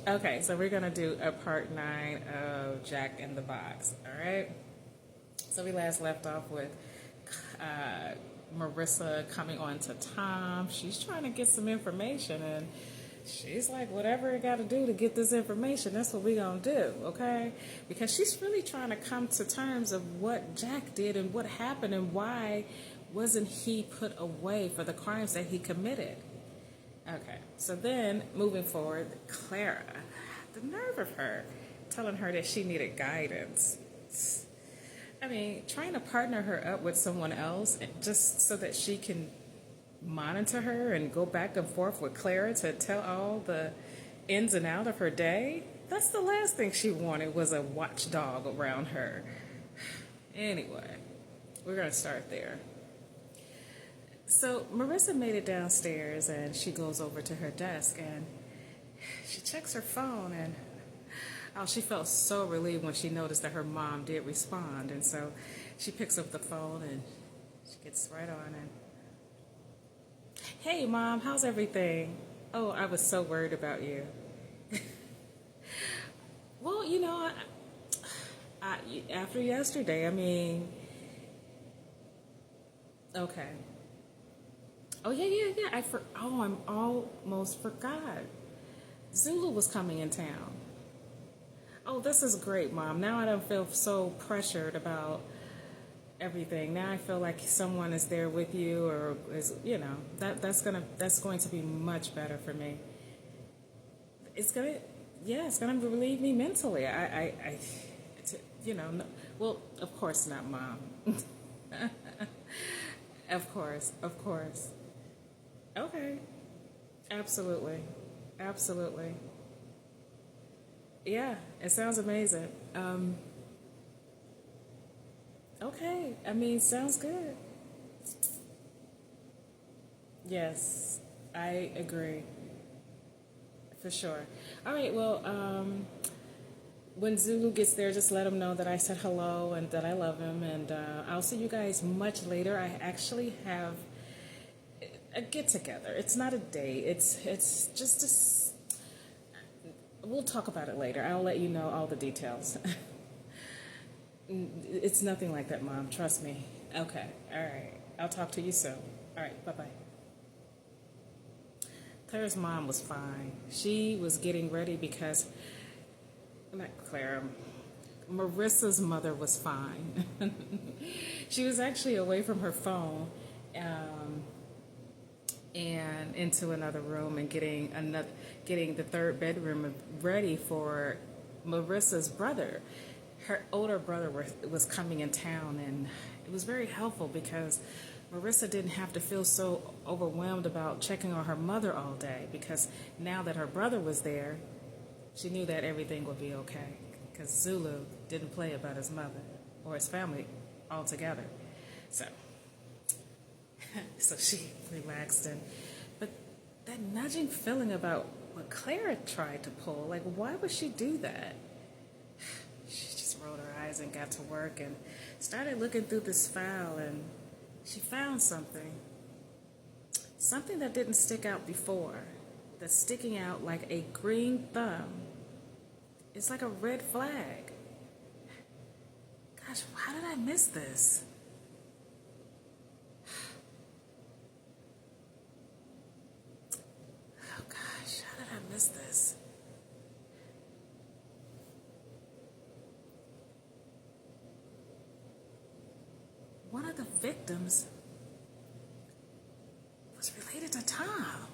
Okay, so we're gonna do a part 9 of Jack in the Box. All right. So we last left off with uh, Marissa coming on to Tom. She's trying to get some information, and she's like, "Whatever I got to do to get this information, that's what we gonna do." Okay, because she's really trying to come to terms of what Jack did and what happened and why wasn't he put away for the crimes that he committed. Okay, so then moving forward, Clara, the nerve of her telling her that she needed guidance. I mean, trying to partner her up with someone else just so that she can monitor her and go back and forth with Clara to tell all the ins and out of her day. That's the last thing she wanted was a watchdog around her. Anyway, we're going to start there. So Marissa made it downstairs and she goes over to her desk and she checks her phone and oh, she felt so relieved when she noticed that her mom did respond. And so she picks up the phone and she gets right on and, "Hey mom, how's everything? Oh, I was so worried about you." Well, after yesterday, I mean, okay. Oh yeah. I'm almost forgot. Zulu was coming in town. Oh, this is great, Mom. Now I don't feel so pressured about everything. Now I feel like someone is there with you, or is that's going to be much better for me. It's gonna, yeah, it's gonna relieve me mentally. No, well, of course not, Mom. Of course. Okay, absolutely, absolutely. Yeah, it sounds amazing. Okay, I mean, sounds good. Yes, I agree for sure. All right, well, when Zulu gets there, just let him know that I said hello and that I love him, and I'll see you guys much later. I actually have a get together. It's not a date. It's just we'll talk about it later. I'll let you know all the details. It's nothing like that, Mom. Trust me. Okay. All right. I'll talk to you soon. All right. Bye bye. Claire's mom was fine. She was getting ready because, not Claire, Marissa's mother was fine. She was actually away from her phone and into another room and getting the third bedroom ready for Marissa's brother. Her older brother was coming in town, and it was very helpful because Marissa didn't have to feel so overwhelmed about checking on her mother all day because now that her brother was there, she knew that everything would be okay because Zulu didn't play about his mother or his family altogether. So, so she relaxed but that nudging feeling about what Clara tried to pull, like why would she do that? She just rolled her eyes and got to work and started looking through this file and she found something. Something that didn't stick out before. That's sticking out like a green thumb. It's like a red flag. Gosh, how did I miss this? Oh gosh, how did I miss this? One of the victims was related to Tom.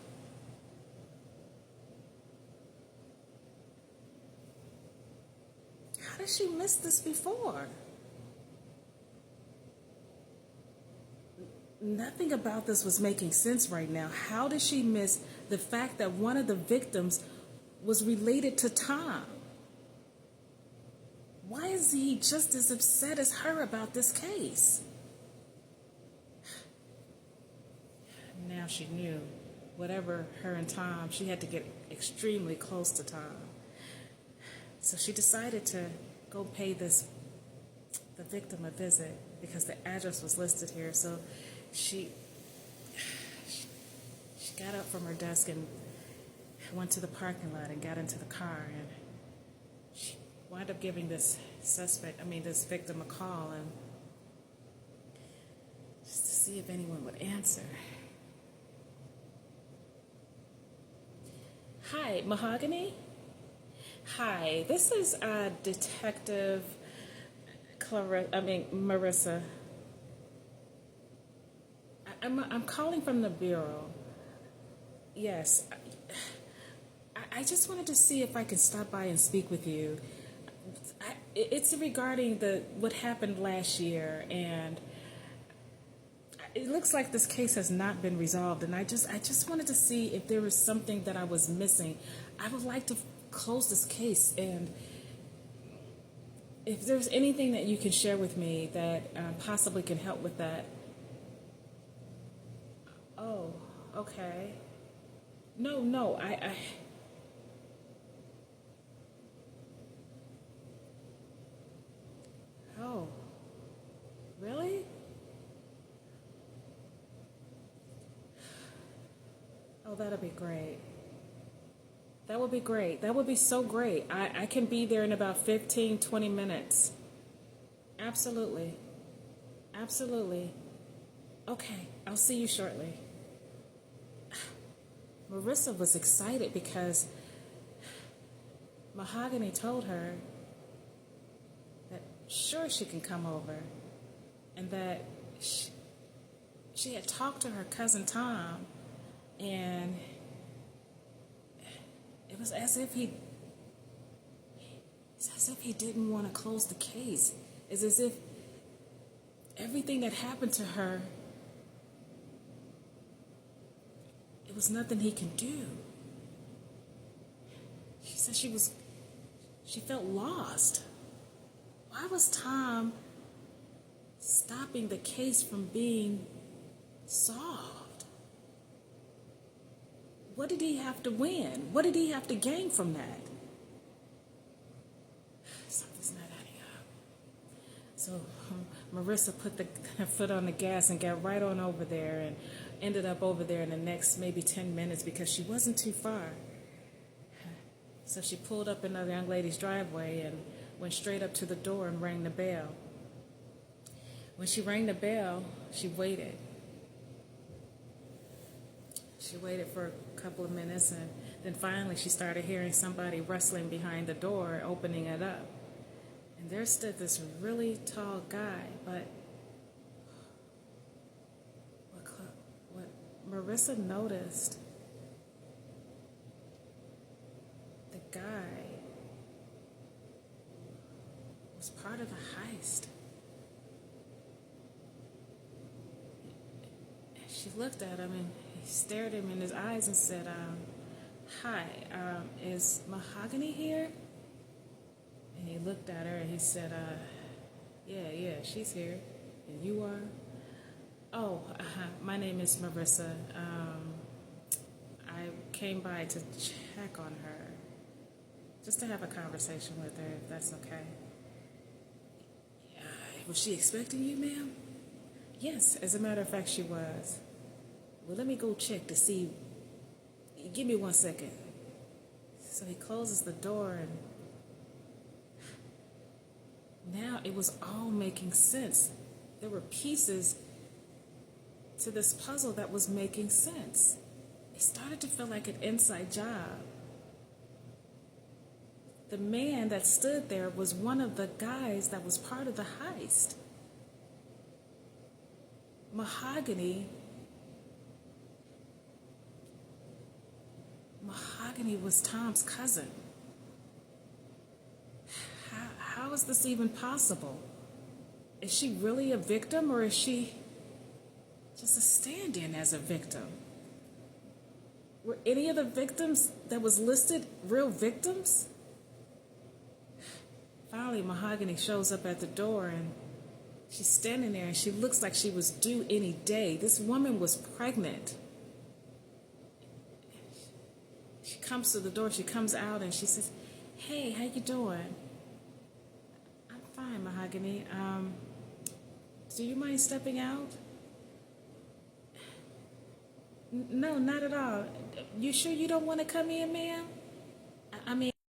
How did she miss this before? Nothing about this was making sense right now. How did she miss the fact that one of the victims was related to Tom? Why is he just as upset as her about this case? Now she knew, whatever her and Tom, she had to get extremely close to Tom. So she decided to go pay the victim a visit because the address was listed here. So she got up from her desk and went to the parking lot and got into the car, and she wound up giving this this victim a call, and just to see if anyone would answer. Hi, Mahogany? Hi, this is Detective Marissa. I'm calling from the Bureau. Yes. I just wanted to see if I can stop by and speak with you. It's regarding what happened last year, and it looks like this case has not been resolved, and I just wanted to see if there was something that I was missing. I would like to close this case, and if there's anything that you can share with me that possibly can help with that. Oh, okay. No, I Oh, really? Oh, that'll be great. That would be great. That would be so great. I can be there in about 15, 20 minutes. Absolutely. Absolutely. Okay, I'll see you shortly. Marissa was excited because Mahogany told her that sure she can come over, and that she had talked to her cousin Tom, and it was as if he didn't want to close the case. It's as if everything that happened to her, it was nothing he can do. She said she felt lost. Why was Tom stopping the case from being solved? What did he have to win? What did he have to gain from that? Something's not adding up. So Marissa put her foot on the gas and got right on over there, and ended up over there in the next maybe 10 minutes because she wasn't too far. So she pulled up in the young lady's driveway and went straight up to the door and rang the bell. When she rang the bell, she waited. She waited for a couple of minutes, and then finally she started hearing somebody rustling behind the door, opening it up. And there stood this really tall guy, but what Marissa noticed, the guy was part of the heist. And she looked at him, and he stared him in his eyes and said, hi, is Mahogany here? And he looked at her and he said, yeah, she's here. And you are? Oh, my name is Marissa. I came by to check on her, just to have a conversation with her, if that's okay. Was she expecting you, ma'am? Yes, as a matter of fact, she was. Well, let me go check to see. Give me 1 second. So he closes the door, and now it was all making sense. There were pieces to this puzzle that was making sense. It started to feel like an inside job. The man that stood there was one of the guys that was part of the heist. Mahogany was Tom's cousin. How is this even possible? Is she really a victim, or is she just a stand-in as a victim? Were any of the victims that was listed real victims? Finally, Mahogany shows up at the door, and she's standing there, and she looks like she was due any day. This woman was pregnant. She comes to the door, she comes out, and she says, hey, how you doing? I'm fine, Mahogany. Do you mind stepping out? No, not at all. You sure you don't want to come in, ma'am?